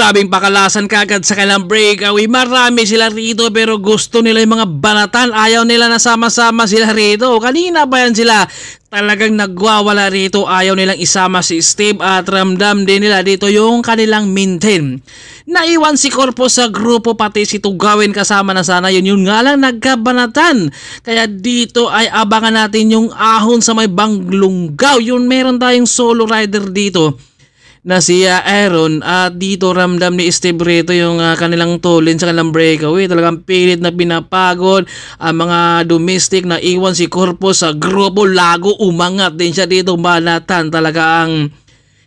Grabing pakalasan kagad sa kanilang breakaway. Marami sila rito pero gusto nila yung mga banatan. Ayaw nila na sama-sama sila rito. Kanina pa yan sila talagang nagwawala rito. Ayaw nilang isama si Steve at ramdam din nila dito yung kanilang maintain. Naiwan si Corpo sa grupo pati si Tugawin kasama na sana yun. Yun nga lang nagkabanatan. Kaya dito ay abangan natin yung ahon sa may Banglunggaw. Yun meron tayong solo rider dito na si Aaron at dito ramdam ni Steve rito yung kanilang tulin sa kanilang breakaway. Talagang pilit na pinapagod ang mga domestic na iwan si Corpo sa grupo. Lago umangat din siya dito. Banatan talaga ang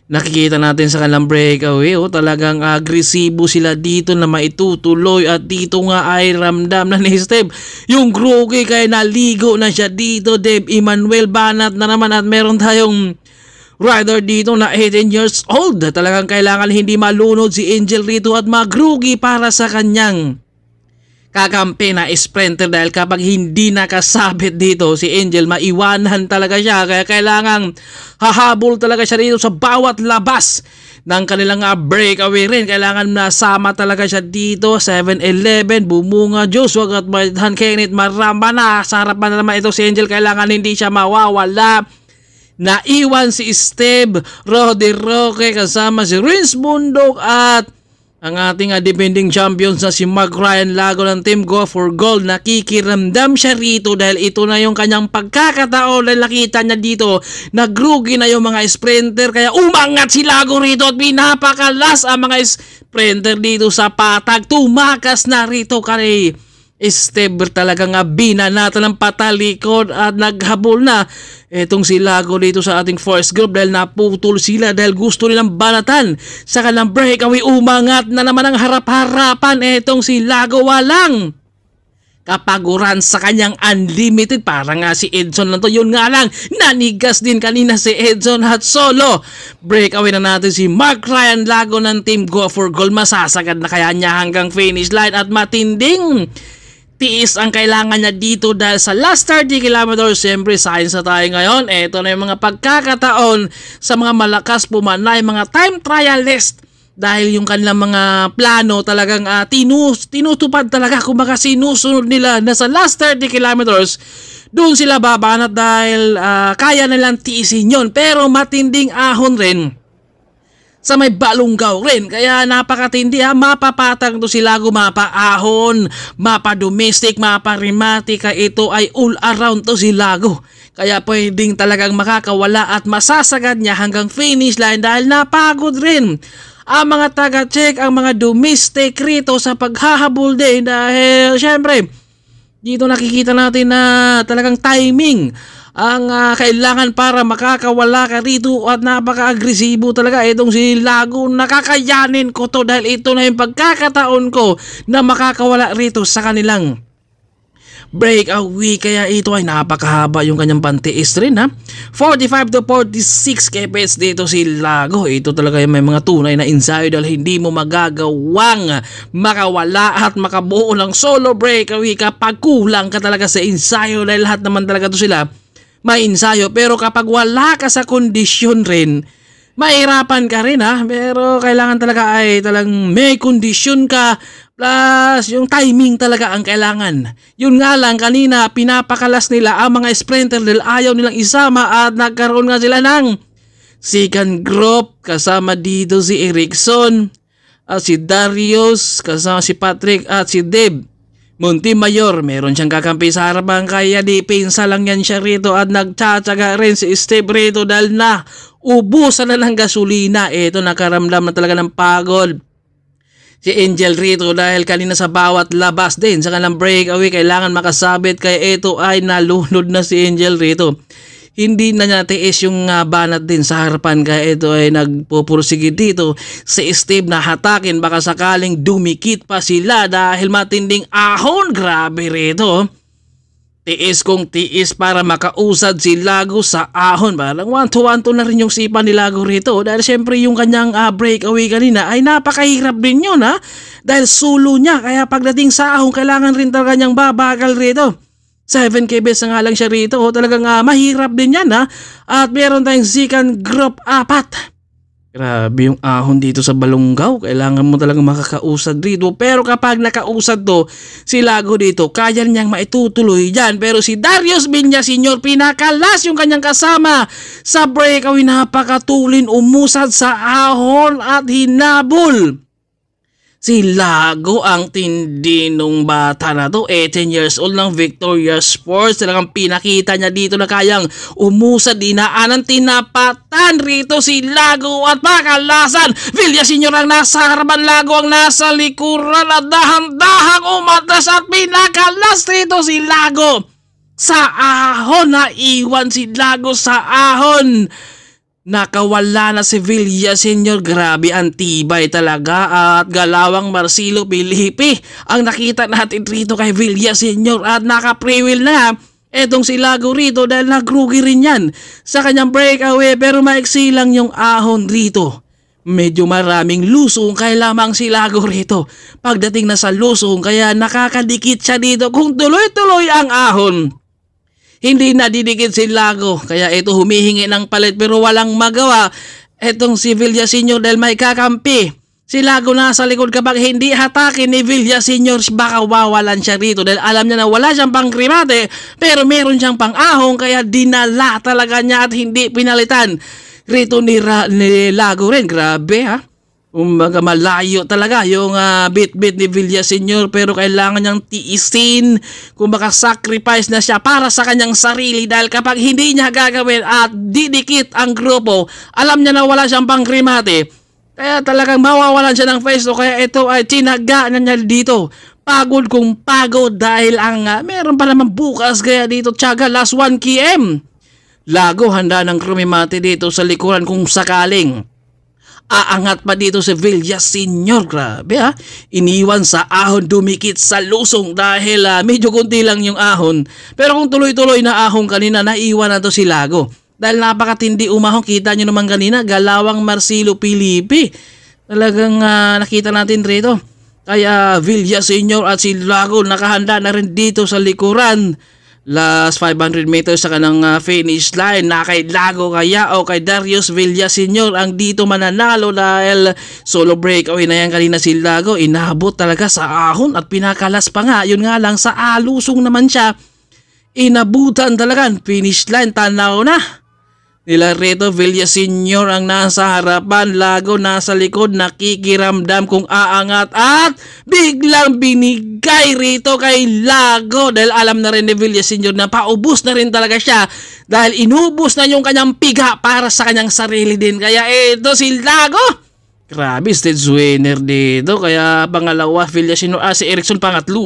nakikita natin sa kanilang breakaway. Talagang agresibo sila dito na maitutuloy at dito nga ay ramdam na ni Steve yung grogi kaya naligo na siya dito. Dave Emmanuel banat na naman at meron tayong rider dito na 18 years old. Talagang kailangan hindi malunod si Angel rito at magrugi para sa kanyang kakampi na sprinter dahil kapag hindi nakasabit dito si Angel maiwanan talaga siya. Kaya kailangan hahabol talaga siya dito sa bawat labas ng kanilang breakaway rin. Kailangan nasama talaga siya dito. 7-11 Bumunga Joshua at Marthan Kenneth marama na. Sa harapan na naman ito si Angel. Kailangan hindi siya mawawala. Naiwan si Steve Rodi Roque kasama si Rins Bundok at ang ating defending champions na si Mark Ryan Lago ng Team Go for Gold. Nakikiramdam siya rito dahil ito na yung kanyang pagkakataon dahil nakita niya dito nagrugi na yung mga sprinter kaya umangat si Lago rito at pinapakalas ang mga sprinter dito sa patag. Tumakas na rito kay Steve talagang binanata ng patalikod at naghabol na etong si Lago dito sa ating first group dahil naputol sila dahil gusto nilang banatan sa kanilang breakaway. Umangat na naman ang harap-harapan etong si Lago. Walang kapaguran sa kanyang unlimited. Parang nga si Edson lang to. Yun nga lang, nanigas din kanina si Edson at solo breakaway na natin si Mark Ryan Lago ng Team Go for Gold. Masasagad na kaya niya hanggang finish line at matinding tiis ang kailangan niya dito dahil sa last 30 kilometers. Siyempre science na tayo ngayon. Ito na yung mga pagkakataon sa mga malakas pumanay, mga time trialist dahil yung kanilang mga plano talagang tinutupad talaga. Kumbaga sinusunod nila na sa last 30 kilometers doon sila babanat dahil kaya nilang tiisin yun. Pero matinding ahon rin sa may Balunggaw rin. Kaya napakatindi mapapatag to si Lago, mapa-ahon, mapa-domestic, mapa-rematica. Ito ay all around to si Lago. Kaya pwedeng talagang makakawala at masasagad niya hanggang finish line dahil napagod rin ang mga taga-check, ang mga domestic rito sa paghahabol din dahil syempre dito nakikita natin na talagang timing ang kailangan para makakawala ka rito at napaka-agresibo talaga itong si Lago. Nakakayanin ko to dahil ito na yung pagkakataon ko na makakawala rito sa kanilang breakaway. Kaya ito ay napakahaba yung kanyang pantiis rin 45 to 46 kps dito si Lago. Ito talaga yung may mga tunay na ensayo dahil hindi mo magagawang makawala at makabuo ng solo breakaway kapag kulang ka talaga sa ensayo dahil lahat naman talaga to sila may ensayo. Pero kapag wala ka sa kondisyon rin, mahirapan ka rin pero kailangan talaga ay talagang may kondisyon ka plus yung timing talaga ang kailangan. Yun nga lang kanina pinapakalas nila ang mga sprinter dahil ayaw nilang isama at nagkaroon nga sila ng second group kasama dito si Erickson at si Darius kasama si Patrick at si Dave Montemayor. Meron siyang kakampi sa harapan kaya di pinsa lang yan siya rito at nagtsatsaga rin si Steve rito dahil na ubusan na ng gasolina. Ito nakaramdam na talaga ng pagod si Angel rito dahil kanina sa bawat labas din sa kanilang breakaway kailangan makasabit kaya ito ay nalunod na si Angel rito. Hindi na niya tiis yung banat din sa harapan kaya ito ay nagpupursige dito si Steve na hatakin baka sakaling dumikit pa sila dahil matinding ahon. Grabe rito. Tiis kong tiis para makausad si Lago sa ahon. Parang 1-2 na rin yung sipa ni Lago rito dahil syempre yung kanyang breakaway kanina ay napakahirap din yun dahil sulo niya kaya pagdating sa ahon kailangan rin talaga niyang babagal rito. 7 kbs na nga lang siya rito. Talagang mahirap din yan At meron tayong second group 4 Grabe yung ahon dito sa Balongaw. Kailangan mo talagang makakausad dito. Pero kapag nakausad to, si Lago dito, kaya niyang maitutuloy dyan. Pero si Darius Villaseñor, pinakalas yung kanyang kasama sa breakaway. Napakatulin, umusad sa ahon at hinabol. Si Lago, ang tindi nung bata na to, 18 years old ng Victoria Sports. Talagang pinakita niya dito na kayang umusad, dinaanan, tinapatan rito si Lago at pakalasan. Villaseñor ang nasa harapan, Lago ang nasa likuran at dahan-dahang umatras at pinakalas rito si Lago. Sa ahon, naiwan si Lago sa ahon. Nakawala na si Villaseñor. Grabe, ang tibay talaga. At galawang Marcelo Filipe ang nakita natin rito kay Villaseñor. At naka-pre-wheel na etong si Lago rito dahil nagrugi rin yan sa kanyang breakaway. Pero maiksi lang yung ahon rito. Medyo maraming lusong kaya lamang si Lago rito. Pagdating na sa lusong, kaya nakakadikit siya dito kung tuloy-tuloy ang ahon. Hindi na didikit si Lago, kaya ito humihingi ng palit pero walang magawa. Etong si Villaseñor dahil may kakampi. Si Lago nasa likod, kapag hindi hatakin ni Villaseñor, baka wawalan siya rito dahil alam niya na wala siyang pangkrimate pero meron siyang pang-ahong, kaya dinala talaga niya at hindi pinalitan. Rito ni Lago rin, grabe ha. Kumbaga malayo talaga yung bit-bit ni Villaseñor pero kailangan niyang tiisin. Kumbaga sacrifice na siya para sa kanyang sarili dahil kapag hindi niya gagawin at didikit ang grupo, alam niya na wala siyang pangkrimate. Kaya talagang mawawalan siya ng face. Kaya ito ay tinaga na niya dito. Pagod kung pagod dahil ang meron pa naman bukas, kaya dito tiyaga last 1 km. Lago handa ng krumimate dito sa likuran kung sakaling aangat pa dito si Villaseñor. Grabe ha. Iniwan sa ahon, dumikit sa lusong dahil medyo kunti lang yung ahon. Pero kung tuloy-tuloy na ahon kanina, naiwan na to si Lago. Dahil napakatindi umahon. Kita nyo naman kanina, galawang Marcelo Filipe. Talagang nakita natin rito. Kaya Villaseñor at si Lago nakahanda na rin dito sa likuran. Last 500 meters sa kanang finish line na kay Lago kaya o kay Darius Villaseñor ang dito mananalo dahil solo breakaway na yan kanina si Lago. Inabot talaga sa ahon at pinakalas pa nga. Yun nga lang, sa alusong naman siya. Inabutan talaga. Finish line, tanaw na. Nila rito, Villaseñor ang nasa harapan, Lago nasa likod, nakikiramdam kung aangat at biglang binigay rito kay Lago dahil alam na rin ni Villaseñor na paubos na rin talaga siya dahil inubos na yung kanyang piga para sa kanyang sarili din. Kaya ito si Lago, grabe, stage winner dito. Kaya pangalawa Villaseñor, si Erickson pangatlo.